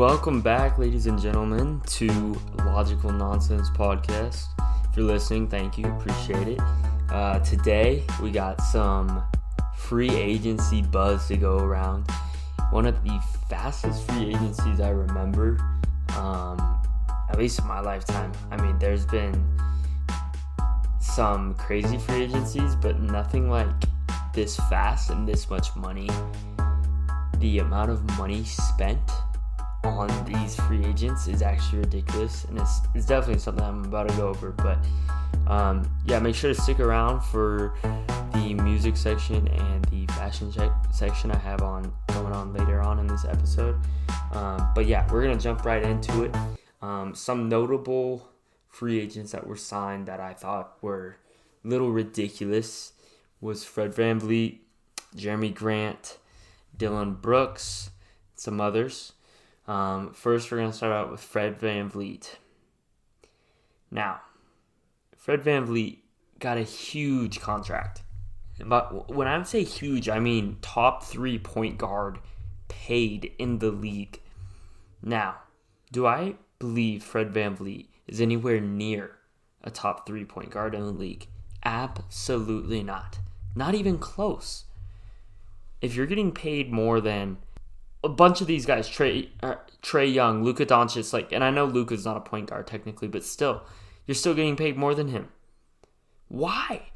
Welcome back, ladies and gentlemen, to Logical Nonsense Podcast. If you're listening, thank you. Appreciate it. Today, we got some free agency buzz to go around. One of the fastest free agencies I remember, at least in my lifetime. I mean, there's been some crazy free agencies, but nothing like this fast and this much money. The amount of money spent on these free agents is actually ridiculous, and it's definitely something I'm about to go over. But make sure to stick around for the music section and the fashion section I have going on later on in this episode. We're gonna jump right into it. Some notable free agents that were signed that I thought were a little ridiculous was Fred VanVleet, Jeremy Grant, Dylan Brooks, some others. First, we're going to start out with Fred VanVleet. Now, Fred VanVleet got a huge contract. But when I say huge, I mean top 3 point guard paid in the league. Now, do I believe Fred VanVleet is anywhere near a top 3 point guard in the league? Absolutely not. Not even close. If you're getting paid more than a bunch of these guys, Trae Young, Luka Doncic, and I know Luka's not a point guard technically, but still, you're still getting paid more than him. Why?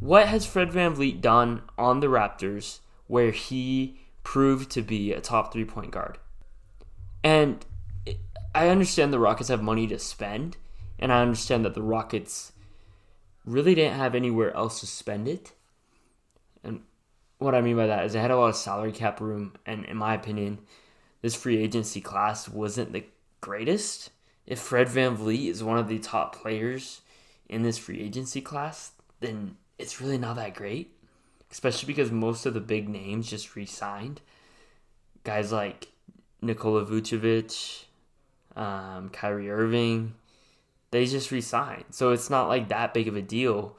What has Fred VanVleet done on the Raptors where he proved to be a top 3 point guard? And I understand the Rockets have money to spend, and I understand that the Rockets really didn't have anywhere else to spend it. And what I mean by that is they had a lot of salary cap room, and in my opinion, this free agency class wasn't the greatest. If Fred VanVleet is one of the top players in this free agency class, then it's really not that great, especially because most of the big names just re-signed. Guys like Nikola Vucevic, Kyrie Irving, they just re-signed. So it's not like that big of a deal.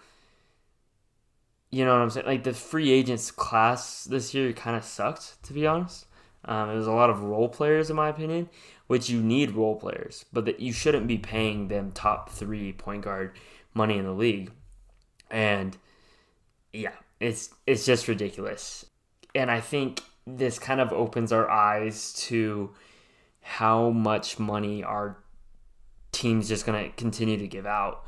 You know what I'm saying? Like, the free agents class this year kind of sucked, to be honest. It was a lot of role players, in my opinion, which you need role players, but that you shouldn't be paying them top 3 point guard money in the league. And yeah, it's just ridiculous. And I think this kind of opens our eyes to how much money our team's just going to continue to give out,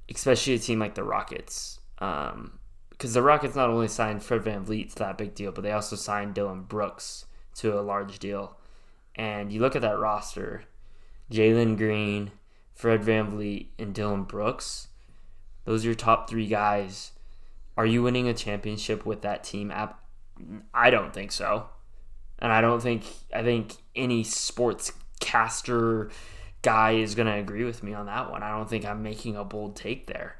especially a team like the Rockets. Because the Rockets not only signed Fred VanVleet to that big deal, but they also signed Dylan Brooks to a large deal. And you look at that roster, Jalen Green, Fred VanVleet, and Dylan Brooks. Those are your top 3 guys. Are you winning a championship with that team? I don't think so. And I think any sportscaster guy is going to agree with me on that one. I don't think I'm making a bold take there.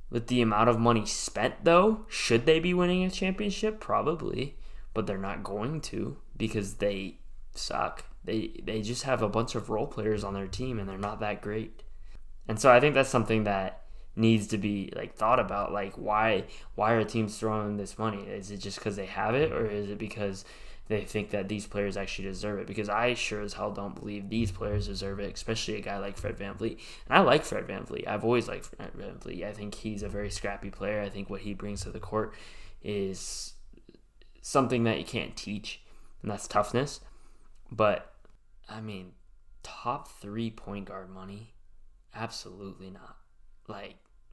With the amount of money spent, though, should they be winning a championship? Probably. But they're not going to because they suck. They just have a bunch of role players on their team, and they're not that great. And so I think that's something that needs to be thought about. Why are teams throwing this money? Is it just because they have it, or is it because they think that these players actually deserve it? Because I sure as hell don't believe these players deserve it, especially a guy like Fred VanVleet. And I like Fred VanVleet. I've always liked Fred VanVleet. I think he's a very scrappy player. I think what he brings to the court is something that you can't teach, and that's toughness. But, I mean, top 3 point guard money? Absolutely not.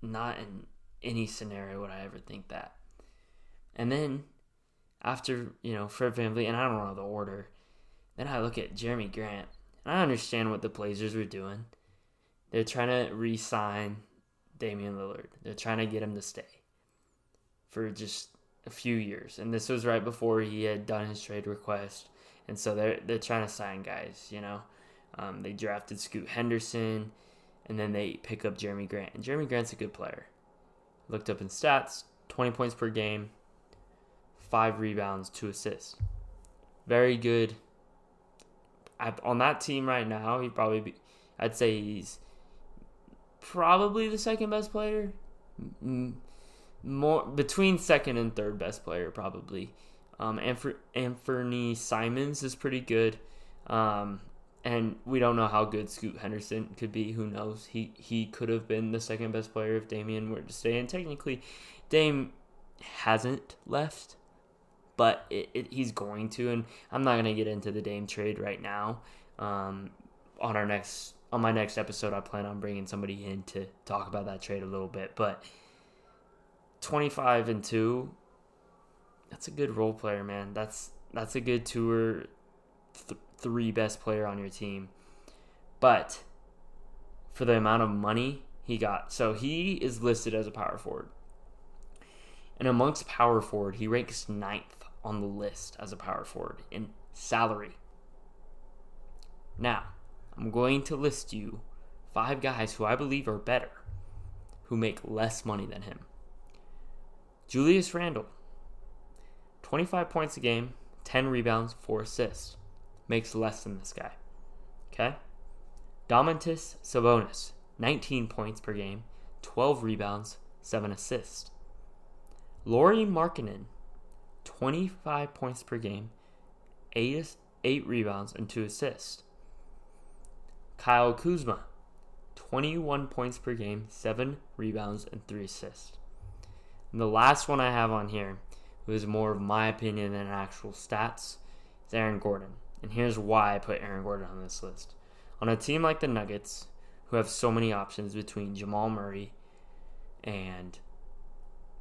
Not in any scenario would I ever think that. And then, after, Fred VanVleet, and I don't know the order, then I look at Jeremy Grant, and I understand what the Blazers were doing. They're trying to re-sign Damian Lillard. They're trying to get him to stay for just a few years. And this was right before he had done his trade request. And so they're trying to sign guys, They drafted Scoot Henderson, and then they pick up Jeremy Grant. And Jeremy Grant's a good player. Looked up in stats, 20 points per game, 5 rebounds, 2 assists. Very good. On that team right now, I'd say he's probably the second best player. More between second and third best player, probably. Anthony Simons is pretty good. And we don't know how good Scoot Henderson could be. Who knows? He could have been the second best player if Damian were to stay. And technically, Dame hasn't left, but he's going to. And I'm not going to get into the Dame trade right now. On my next episode, I plan on bringing somebody in to talk about that trade a little bit. But 25-2, that's a good role player, man. That's a good 2 or 3 best player on your team. But for the amount of money he got, so he is listed as a power forward. And amongst power forward, he ranks 9th on the list as a power forward in salary. Now, I'm going to list you 5 guys who I believe are better, who make less money than him. Julius Randle, 25 points a game, 10 rebounds, 4 assists. Makes less than this guy. Okay? Domantas Sabonis, 19 points per game, 12 rebounds, 7 assists. Lauri Markkanen, 25 points per game, 8 rebounds, and 2 assists. Kyle Kuzma, 21 points per game, 7 rebounds, and 3 assists. And the last one I have on here, who is more of my opinion than actual stats, is Aaron Gordon. And here's why I put Aaron Gordon on this list. On a team like the Nuggets, who have so many options between Jamal Murray and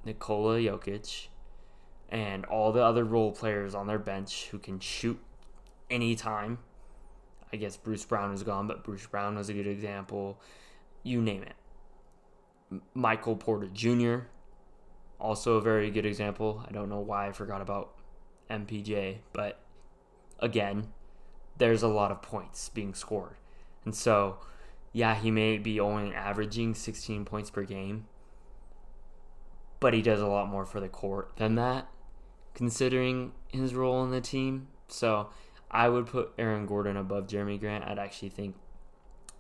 Nikola Jokic and all the other role players on their bench who can shoot anytime. I guess Bruce Brown is gone, but Bruce Brown was a good example. You name it. Michael Porter Jr., also a very good example. I don't know why I forgot about MPJ, but again, there's a lot of points being scored. And so, yeah, he may be only averaging 16 points per game, but he does a lot more for the court than that, considering his role in the team. So I would put Aaron Gordon above Jeremy Grant. I'd actually think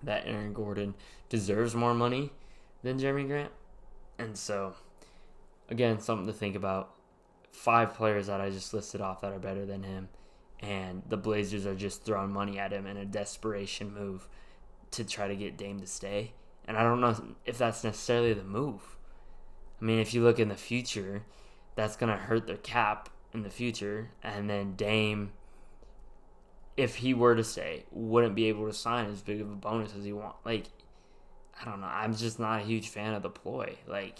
that Aaron Gordon deserves more money than Jeremy Grant. And so, again, something to think about. 5 players that I just listed off that are better than him. And the Blazers are just throwing money at him in a desperation move to try to get Dame to stay. And I don't know if that's necessarily the move. I mean, if you look in the future, that's going to hurt their cap in the future. And then Dame, if he were to stay, wouldn't be able to sign as big of a bonus as he wants. Like, I don't know. I'm just not a huge fan of the ploy. Like,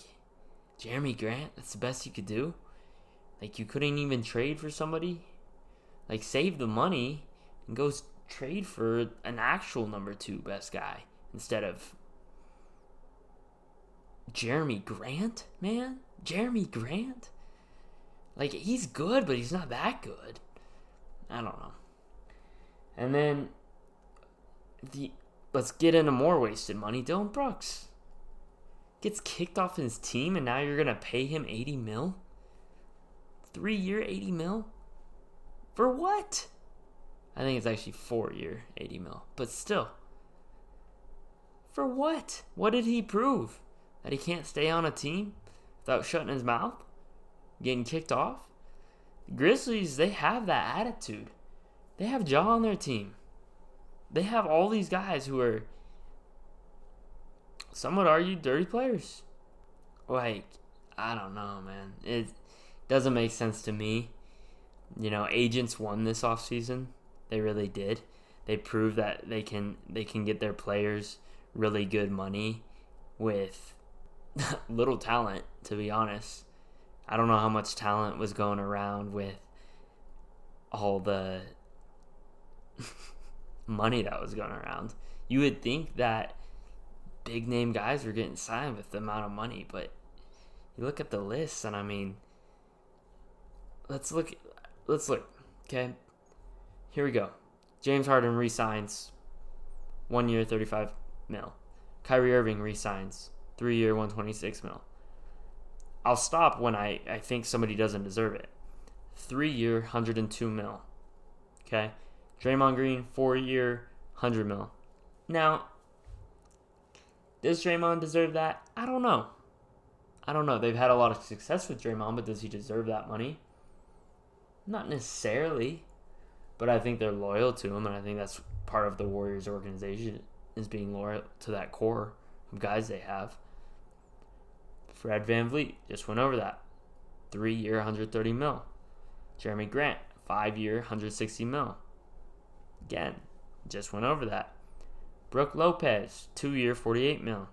Jeremy Grant, that's the best you could do? Like, you couldn't even trade for somebody? Like, save the money and go trade for an actual number 2 best guy instead of Jeremy Grant, man? Jeremy Grant? Like, he's good, but he's not that good. I don't know. And then, let's get into more wasted money. Dillon Brooks gets kicked off his team, and now you're going to pay him $80 million? 3-year $80 million? For what? I think it's actually 4-year $80 million. But still. For what? What did he prove? That he can't stay on a team without shutting his mouth? Getting kicked off? The Grizzlies, they have that attitude. They have Ja on their team. They have all these guys who are, some would argue, dirty players. Like, I don't know, man. It doesn't make sense to me. You know, agents won this offseason. They really did. They proved that they can get their players really good money with little talent, to be honest. I don't know how much talent was going around with all the money that was going around. You would think that big name guys were getting signed with the amount of money, but you look at the list, and I mean, let's look, okay? Here we go. James Harden re-signs 1 year, $35 million. Kyrie Irving re-signs 3 year, $126 million. I'll stop when I think somebody doesn't deserve it. 3 year, $102 million. Okay? Draymond Green, 4 year, $100 million. Now, does Draymond deserve that? I don't know. They've had a lot of success with Draymond, but does he deserve that money? Not necessarily. But I think they're loyal to him, and I think that's part of the Warriors organization is being loyal to that core of guys they have. Fred VanVleet, just went over that. 3-year, $130 million. Jeremy Grant, 5-year, $160 million. Again, just went over that. Brooke Lopez, 2-year, $48 million.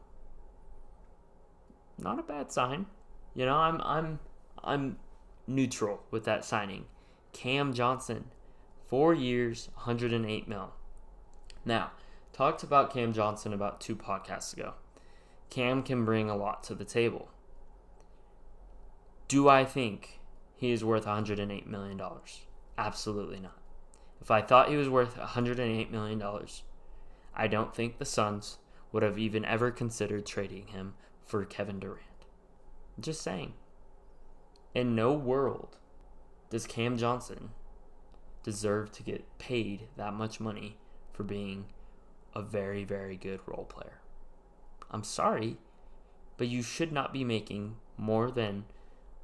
Not a bad sign. I'm neutral with that signing. Cam Johnson, 4 years, $108 million. Now, talked about Cam Johnson about 2 podcasts ago. Cam can bring a lot to the table. Do I think he is worth $108 million? Absolutely not. If I thought he was worth $108 million, I don't think the Suns would have even ever considered trading him for Kevin Durant. Just saying. In no world does Cam Johnson deserve to get paid that much money for being a very, very good role player. I'm sorry, but you should not be making more than,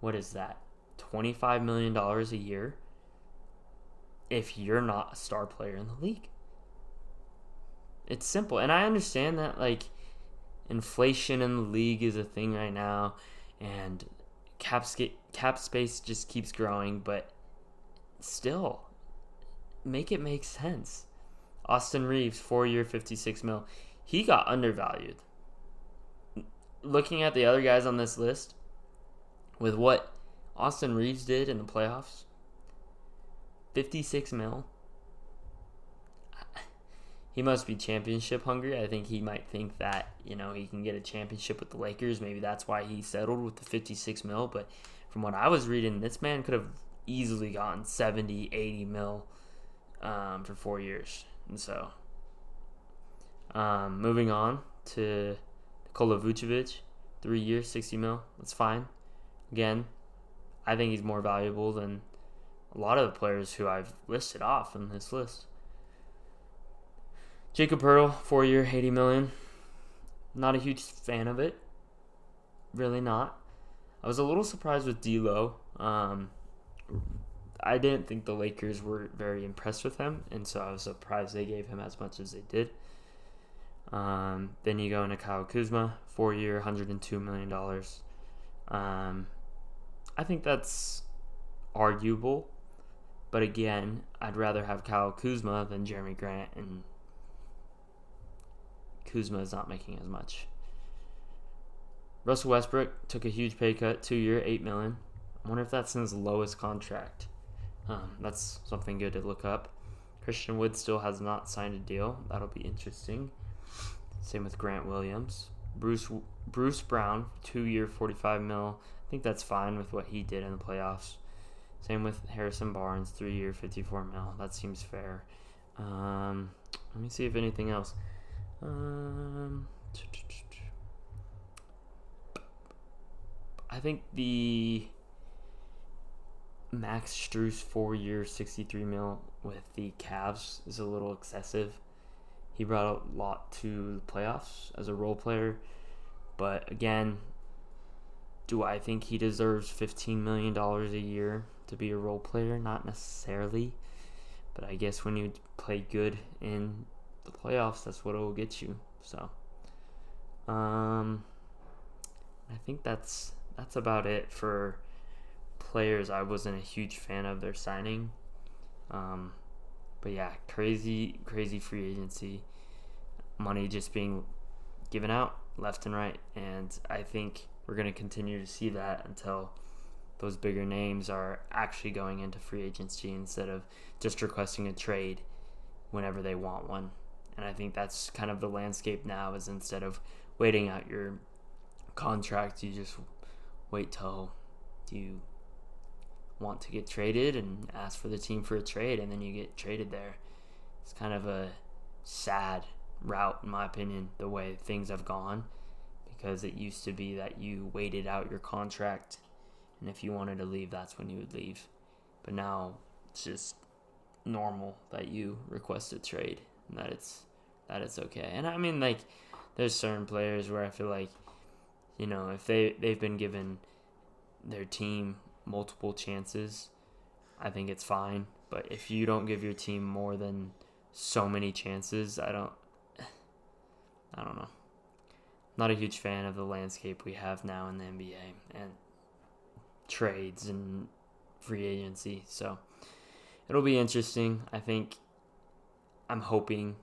$25 million a year if you're not a star player in the league. It's simple. And I understand that, inflation in the league is a thing right now, and cap space just keeps growing, but still, make it make sense. Austin Reeves, 4-year, $56 million. He got undervalued. Looking at the other guys on this list, with what Austin Reeves did in the playoffs, $56 million. He must be championship hungry. I think he might think that, he can get a championship with the Lakers. Maybe that's why he settled with the $56 million. But from what I was reading, this man could have easily gotten $70, $80 million for 4 years. And so, moving on to Nikola Vucevic, 3 years, $60 million. That's fine. Again, I think he's more valuable than a lot of the players who I've listed off in this list. Jacob Poeltl, 4-year, $80 million. Not a huge fan of it. Really not. I was a little surprised with D'Lo. I didn't think the Lakers were very impressed with him, and so I was surprised they gave him as much as they did. Then you go into Kyle Kuzma, 4-year, $102 million. I think that's arguable, but again, I'd rather have Kyle Kuzma than Jeremy Grant, and Kuzma is not making as much. Russell Westbrook took a huge pay cut, 2-year, $8 million. I wonder if that's his lowest contract. That's something good to look up. Christian Wood still has not signed a deal. That'll be interesting. Same with Grant Williams. Bruce Brown, 2-year, $45 million. I think that's fine with what he did in the playoffs. Same with Harrison Barnes, 3-year, $54 million. That seems fair. Let me see if anything else. I think the Max Strus 4-year, $63 million with the Cavs is a little excessive. He brought a lot to the playoffs as a role player, but again, do I think he deserves $15 million a year to be a role player? Not necessarily, but I guess when you play good in the playoffs, that's what it will get you. So, I think that's about it for players I wasn't a huge fan of their signing. But yeah, crazy free agency. Money just being given out left and right. And I think we're going to continue to see that until those bigger names are actually going into free agency instead of just requesting a trade whenever they want one. And I think that's kind of the landscape now, is instead of waiting out your contract, you just wait till you want to get traded and ask for the team for a trade, and then you get traded there. It's kind of a sad route, in my opinion, the way things have gone, because it used to be that you waited out your contract, and if you wanted to leave, that's when you would leave. But now it's just normal that you request a trade and that it's okay. And I mean, there's certain players where I feel like, if they've been given their team multiple chances, I think it's fine. But if you don't give your team more than so many chances, I don't know. Not a huge fan of the landscape we have now in the NBA and trades and free agency. So it'll be interesting. I'm hoping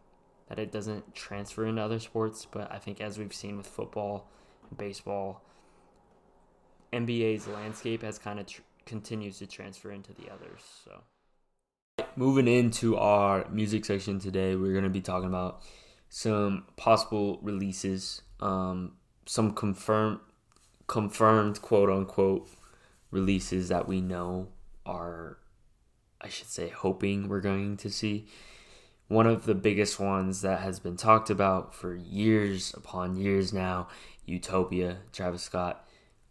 that it doesn't transfer into other sports, but I think as we've seen with football and baseball, NBA's landscape has kind of continues to transfer into the others. So moving into our music section today, we're going to be talking about some possible releases, some confirmed quote unquote releases that we know are, I should say, hoping we're going to see. One of the biggest ones that has been talked about for years upon years now, Utopia, Travis Scott.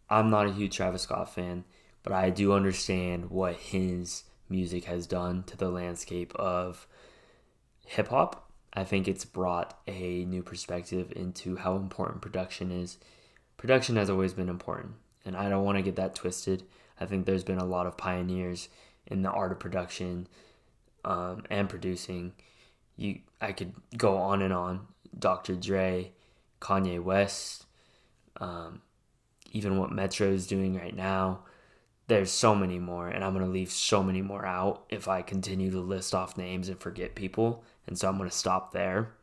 I'm not a huge Travis Scott fan, but I do understand what his music has done to the landscape of hip-hop. I think it's brought a new perspective into how important production is. Production has always been important, and I don't want to get that twisted. I think there's been a lot of pioneers in the art of production and producing. I could go on and on. Dr. Dre, Kanye West, even what Metro is doing right now. There's so many more, and I'm going to leave so many more out if I continue to list off names and forget people. And so I'm going to stop there.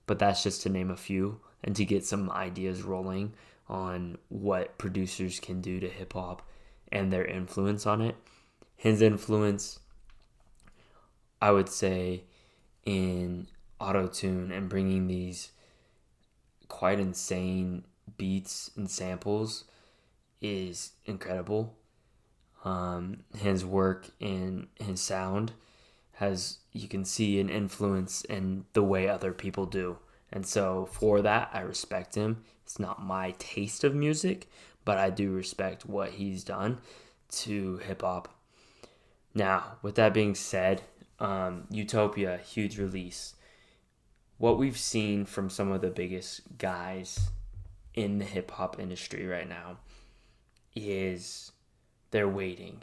But that's just to name a few and to get some ideas rolling on what producers can do to hip-hop and their influence on it. His influence, I would say, in auto-tune and bringing these quite insane beats and samples is incredible. His work in his sound has, you can see an influence in the way other people do. And so for that, I respect him. It's not my taste of music, but I do respect what he's done to hip-hop. Now, with that being said, Utopia, huge release. What we've seen from some of the biggest guys in the hip-hop industry right now is they're waiting.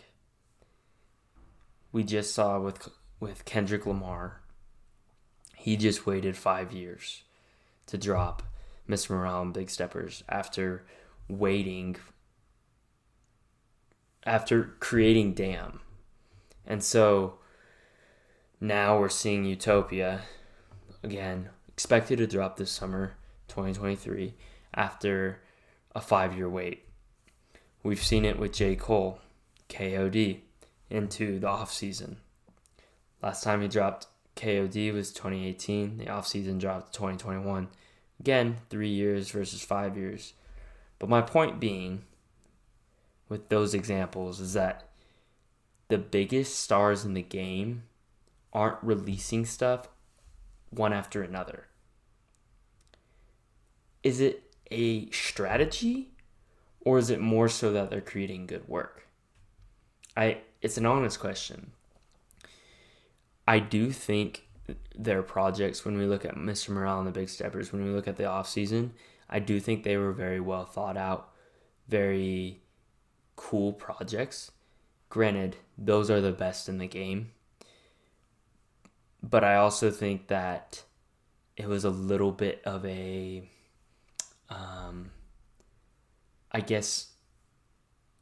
We just saw with Kendrick Lamar, he just waited 5 years to drop Mr. Morale and Big Steppers after creating Damn. And so now we're seeing Utopia, again, expected to drop this summer, 2023, after a 5-year wait. We've seen it with J. Cole, KOD, into the off-season. Last time he dropped KOD was 2018. The off-season dropped 2021. Again, 3 years versus 5 years. But my point being, with those examples, is that the biggest stars in the game aren't releasing stuff one after another. Is it a strategy, or is it more so that they're creating good work? It's an honest question. I do think their projects, when we look at Mr. Morale and the Big Steppers, when we look at the offseason, I do think they were very well thought out, very cool projects. Granted, those are the best in the game. But I also think that it was a little bit of a, I guess,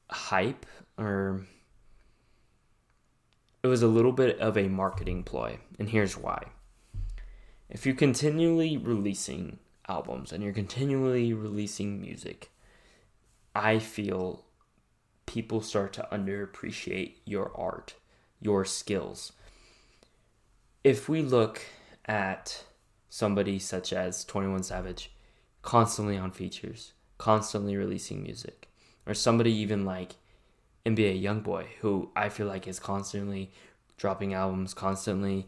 hype, or it was a little bit of a marketing ploy. And here's why. If you're continually releasing albums and you're continually releasing music, I feel people start to underappreciate your art, your skills. If we look at somebody such as 21 Savage, constantly on features, constantly releasing music, or somebody even like NBA Youngboy, who I feel like is constantly dropping albums, constantly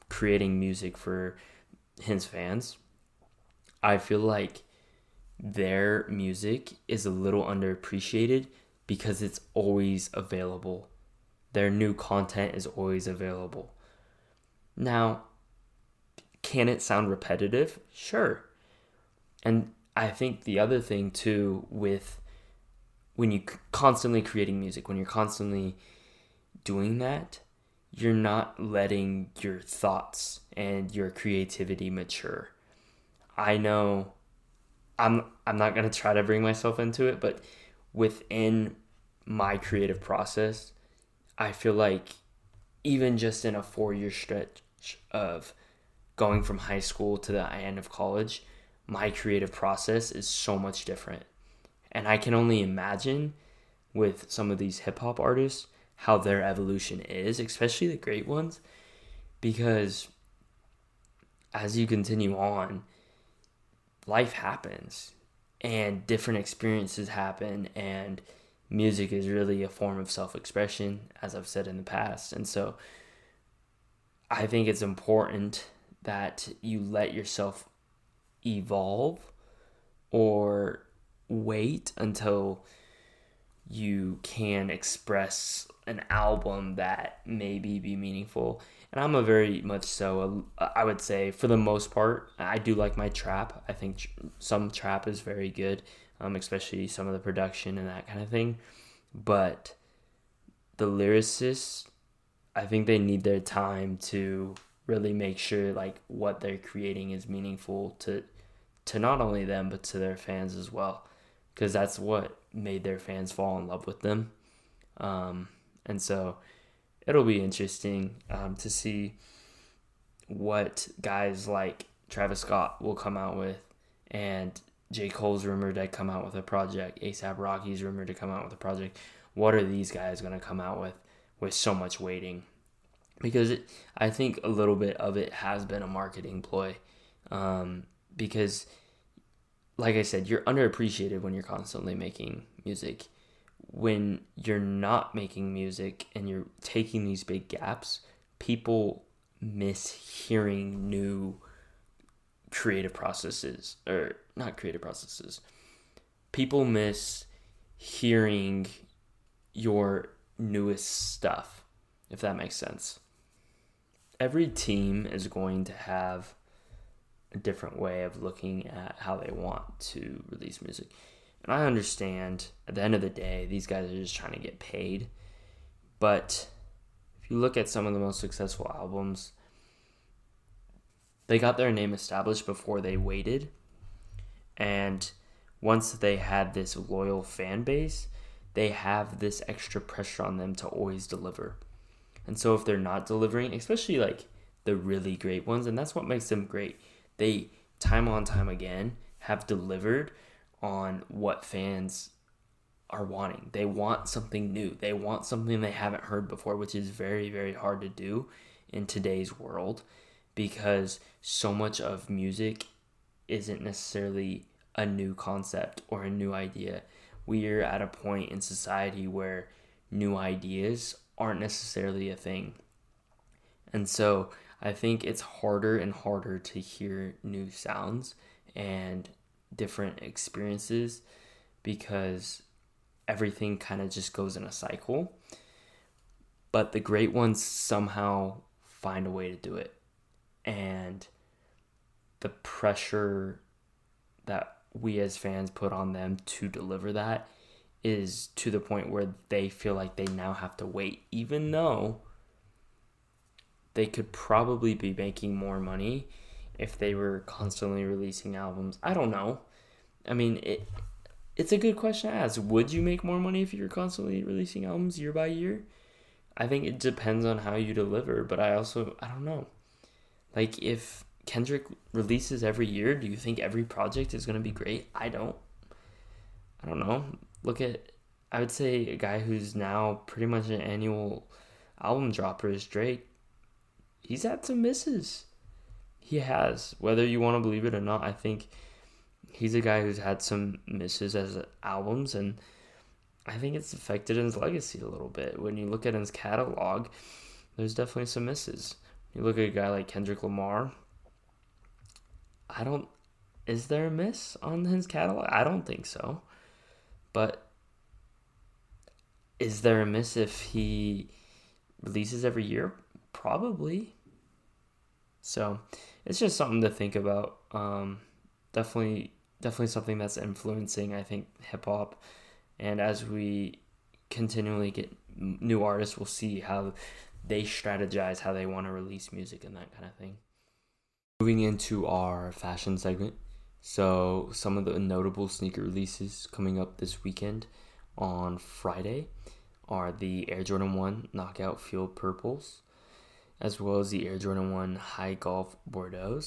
creating music for his fans, I feel like their music is a little underappreciated because it's always available. Their new content is always available. Now, can it sound repetitive? Sure. And I think the other thing too, with when you constantly creating music, when you're constantly doing that, you're not letting your thoughts and your creativity mature. I know I'm not going to try to bring myself into it, but within my creative process, I feel like even just in a 4-year stretch of going from high school to the end of college, my creative process is so much different. And I can only imagine with some of these hip hop artists how their evolution is, especially the great ones, because as you continue on, life happens and different experiences happen, and music is really a form of self-expression, as I've said in the past. And so I think it's important that you let yourself evolve or wait until you can express an album that maybe be meaningful. And I'm a very much so, I would say, for the most part, I do like my trap. I think some trap is very good, especially some of the production and that kind of thing. But the lyricists, I think they need their time to really make sure like what they're creating is meaningful to not only them, but to their fans as well. Because that's what made their fans fall in love with them. And so it'll be interesting to see what guys like Travis Scott will come out with, and J. Cole's rumored to come out with a project, A$AP Rocky's rumored to come out with a project. What are these guys going to come out with so much waiting? Because I think a little bit of it has been a marketing ploy. Because, like I said, you're underappreciated when you're constantly making music. When you're not making music and you're taking these big gaps, people miss hearing new creative processes, or not creative processes. People miss hearing your newest stuff, if that makes sense. Every team is going to have a different way of looking at how they want to release music. And I understand at the end of the day, these guys are just trying to get paid. But if you look at some of the most successful albums, they got their name established before they waited. And once they had this loyal fan base, they have this extra pressure on them to always deliver. And so if they're not delivering, especially like the really great ones, and that's what makes them great, they time on time again have delivered on what fans are wanting. They want something new. They want something they haven't heard before, which is very, very hard to do in today's world, because so much of music isn't necessarily a new concept or a new idea. We are at a point in society where new ideas aren't necessarily a thing. And so I think it's harder and harder to hear new sounds and different experiences, because everything kind of just goes in a cycle. But the great ones somehow find a way to do it. And the pressure that we as fans put on them to deliver that is to the point where they feel like they now have to wait, even though they could probably be making more money if they were constantly releasing albums. I don't know. I mean, it's a good question to ask. Would you make more money if you were constantly releasing albums year by year? I think it depends on how you deliver, but I don't know. Like, if Kendrick releases every year, do you think every project is going to be great? I don't know. I would say a guy who's now pretty much an annual album dropper is Drake. He's had some misses. He has. Whether you want to believe it or not, I think he's a guy who's had some misses as albums, and I think it's affected his legacy a little bit. When you look at his catalog, there's definitely some misses. You look at a guy like Kendrick Lamar, is there a miss on his catalog? I don't think so. But is there a miss if he releases every year? Probably. So it's just something to think about. Definitely something that's influencing, I think, hip hop. And as we continually get new artists, we'll see how they strategize how they want to release music and that kind of thing. Moving into our fashion segment. So some of the notable sneaker releases coming up this weekend on Friday are the Air Jordan 1 Knockout Field Purples, as well as the Air Jordan 1 High Golf Bordeaux.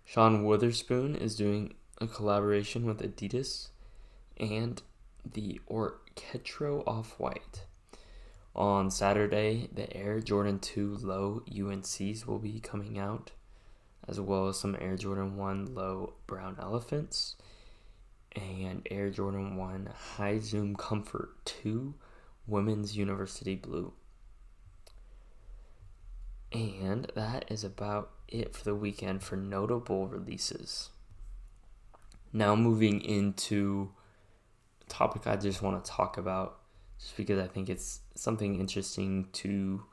Sean Wotherspoon is doing a collaboration with Adidas, and the Orchestro Off-White. On Saturday, the Air Jordan 2 Low UNCs will be coming out, as well as some Air Jordan 1 Low Brown Elephants, and Air Jordan 1 High Zoom Comfort 2 Women's University Blue. And that is about it for the weekend for notable releases. Now moving into a topic I just want to talk about, just because I think it's something interesting to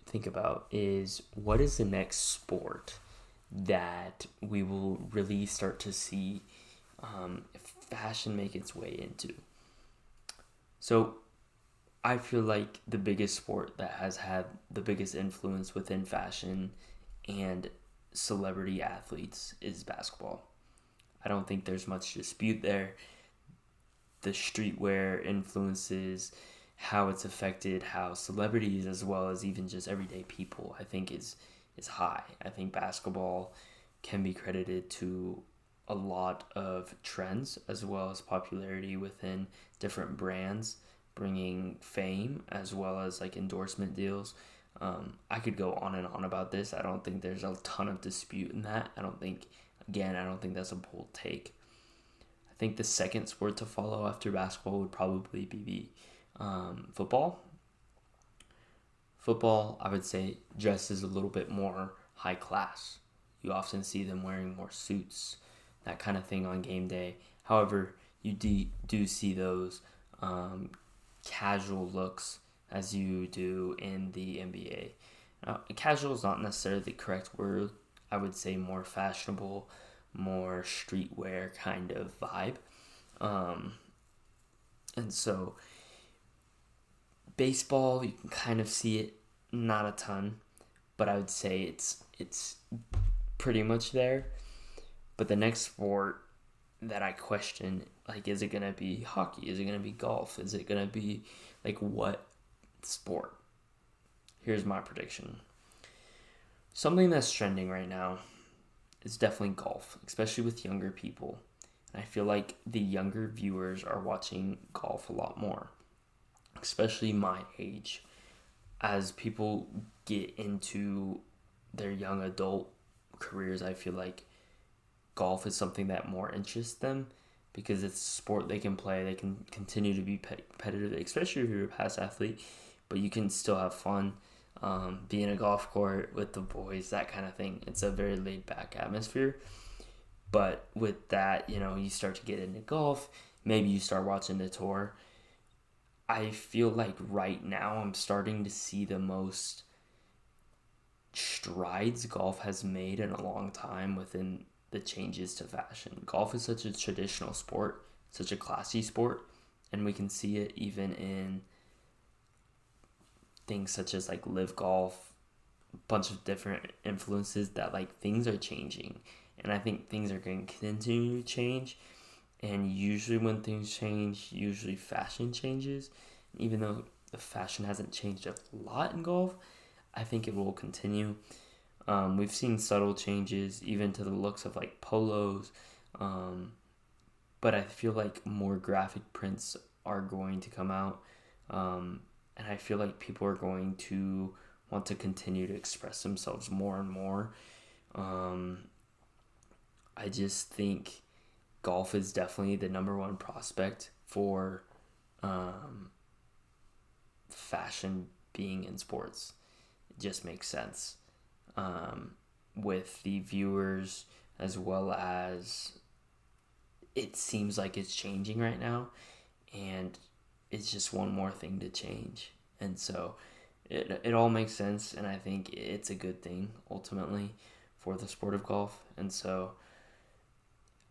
think about, is what is the next sport that we will really start to see fashion make its way into. So I feel like the biggest sport that has had the biggest influence within fashion and celebrity athletes is basketball. I don't think there's much dispute there. The streetwear influences how it's affected how celebrities as well as even just everyday people, I think is high. I think basketball can be credited to a lot of trends as well as popularity within different brands, bringing fame as well as like endorsement deals. I could go on and on about this. I don't think there's a ton of dispute in that. I don't think that's a bold take. I think the second sport to follow after basketball would probably be football. Football, I would say, dresses a little bit more high class. You often see them wearing more suits, that kind of thing on game day. However, you do see those casual looks as you do in the NBA. Casual is not necessarily the correct word. I would say more fashionable, more streetwear kind of vibe. And so baseball, you can kind of see it, not a ton, but I would say it's pretty much there. But the next sport that I question, like, is it going to be hockey? Is it going to be golf? Is it going to be, like, what sport? Here's my prediction. Something that's trending right now is definitely golf, especially with younger people. And I feel like the younger viewers are watching golf a lot more, especially my age. As people get into their young adult careers, I feel like golf is something that more interests them because it's a sport they can play. They can continue to be competitive, especially if you're a past athlete, but you can still have fun. Be in a golf court with the boys, that kind of thing. It's a very laid back atmosphere. But with that, you start to get into golf. Maybe you start watching the tour. I feel like right now I'm starting to see the most strides golf has made in a long time within the changes to fashion. Golf is such a traditional sport, such a classy sport, and we can see it even in things such as like live golf, a bunch of different influences that like things are changing. And I think things are going to continue to change. And usually when things change, usually fashion changes. Even though the fashion hasn't changed a lot in golf, I think it will continue. We've seen subtle changes even to the looks of like polos. But I feel like more graphic prints are going to come out. And I feel like people are going to want to continue to express themselves more and more. I just think golf is definitely the number one prospect for fashion being in sports. It just makes sense with the viewers, as well as it seems like it's changing right now, and it's just one more thing to change. And so it all makes sense, and I think it's a good thing ultimately for the sport of golf. And so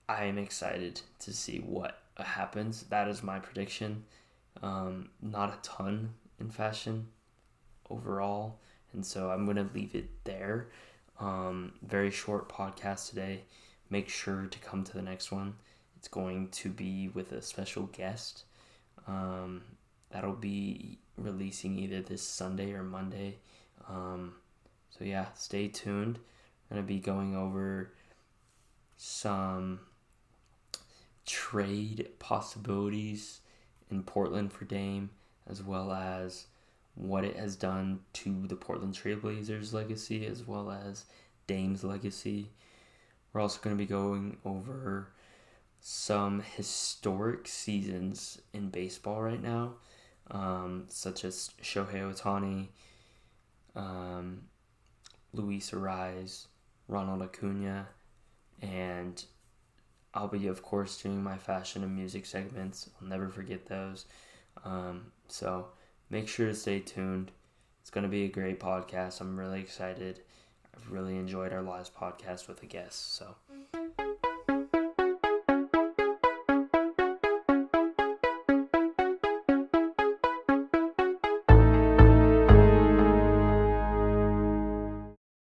I am excited to see what happens. That is my prediction. Not a ton in fashion overall. And so I'm going to leave it there. Very short podcast today. Make sure to come to the next one. It's going to be with a special guest. That'll be releasing either this Sunday or Monday. So yeah, stay tuned. We're going to be going over some trade possibilities in Portland for Dame, as well as what it has done to the Portland Trailblazers legacy, as well as Dame's legacy. We're also going to be going over some historic seasons in baseball right now, such as Shohei Ohtani, Luis Ariz, Ronald Acuna, and I'll be, of course, doing my fashion and music segments. I'll never forget those. So make sure to stay tuned. It's going to be a great podcast. I'm really excited. I've really enjoyed our last podcast with a guest. So